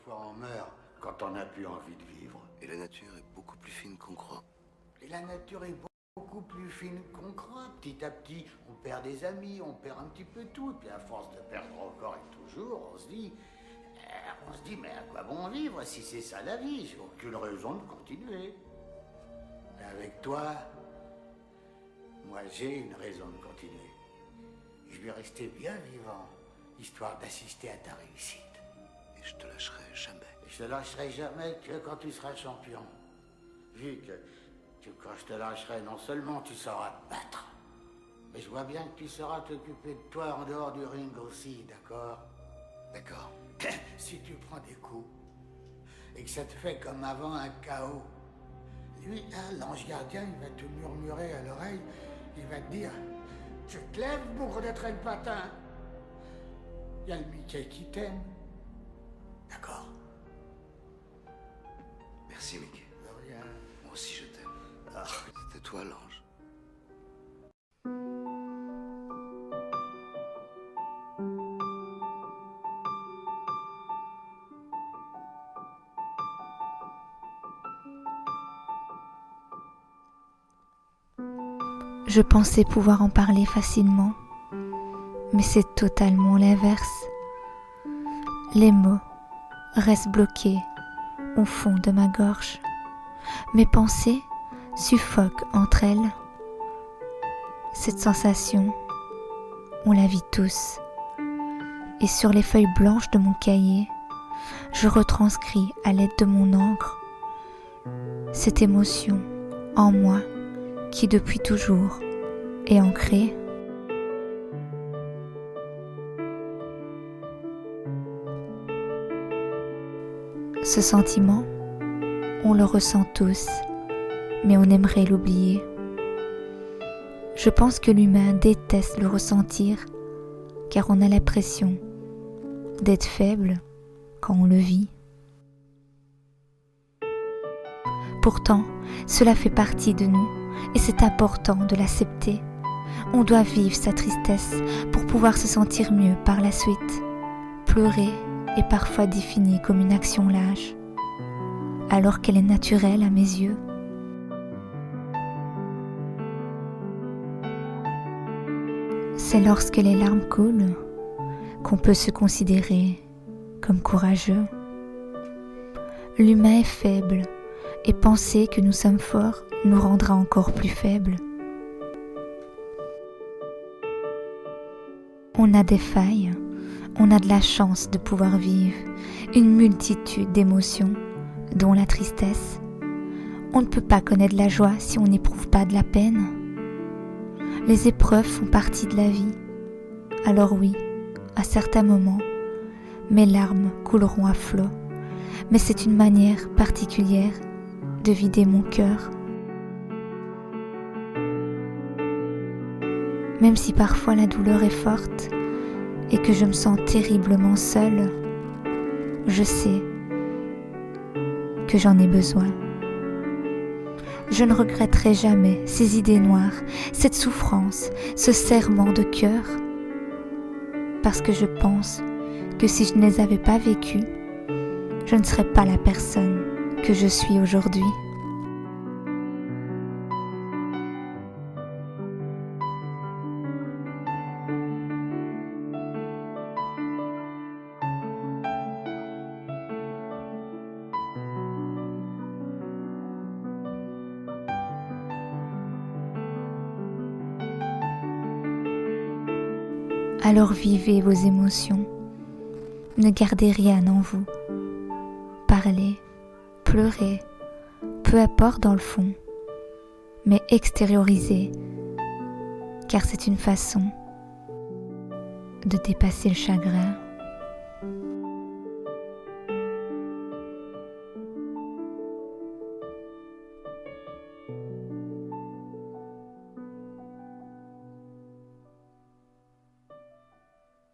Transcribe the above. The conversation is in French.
Parfois on meurt quand on n'a plus envie de vivre. Et la nature est beaucoup plus fine qu'on croit. Et la nature est beaucoup plus fine qu'on croit. Petit à petit, on perd des amis, on perd un petit peu tout. Et puis à force de perdre encore et toujours, on se dit, mais à quoi bon vivre si c'est ça la vie? J'ai aucune raison de continuer. Mais avec toi, moi j'ai une raison de continuer. Je vais rester bien vivant, histoire d'assister à ta réussite. Et je te lâcherai jamais. Je te lâcherai jamais que quand tu seras champion. Vu que quand je te lâcherai, non seulement tu sauras te battre, mais je vois bien que tu sauras t'occuper de toi en dehors du ring aussi, d'accord? D'accord. Si tu prends des coups et que ça te fait comme avant un KO, lui, là, l'ange gardien, il va te murmurer à l'oreille, il va te dire, tu te lèves, bourre de traîne patin. Il y a le Mickey qui t'aime. D'accord? Merci, Mickey. De rien. Moi aussi, je t'aime. Ah. C'était toi, l'ange. Je pensais pouvoir en parler facilement, mais c'est totalement l'inverse. Les mots restent bloqués au fond de ma gorge. Mes pensées suffoquent entre elles. Cette sensation, on la vit tous. Et sur les feuilles blanches de mon cahier, je retranscris à l'aide de mon encre cette émotion en moi qui depuis toujours est ancrée. Ce sentiment, on le ressent tous, mais on aimerait l'oublier. Je pense que l'humain déteste le ressentir, car on a l'impression d'être faible quand on le vit. Pourtant, cela fait partie de nous et c'est important de l'accepter. On doit vivre sa tristesse pour pouvoir se sentir mieux par la suite. Pleurer est parfois défini comme une action lâche, alors qu'elle est naturelle à mes yeux. C'est lorsque les larmes coulent qu'on peut se considérer comme courageux. L'humain est faible et penser que nous sommes forts nous rendra encore plus faibles. On a des failles, on a de la chance de pouvoir vivre une multitude d'émotions, dont la tristesse. On ne peut pas connaître la joie si on n'éprouve pas de la peine. Les épreuves font partie de la vie. Alors oui, à certains moments, mes larmes couleront à flot, mais c'est une manière particulière de vider mon cœur. Même si parfois la douleur est forte et que je me sens terriblement seule, je sais que j'en ai besoin. Je ne regretterai jamais ces idées noires, cette souffrance, ce serrement de cœur, parce que je pense que si je ne les avais pas vécues, je ne serais pas la personne que je suis aujourd'hui. Alors vivez vos émotions, ne gardez rien en vous. Parlez, pleurez, peu importe dans le fond, mais extériorisez, car c'est une façon de dépasser le chagrin.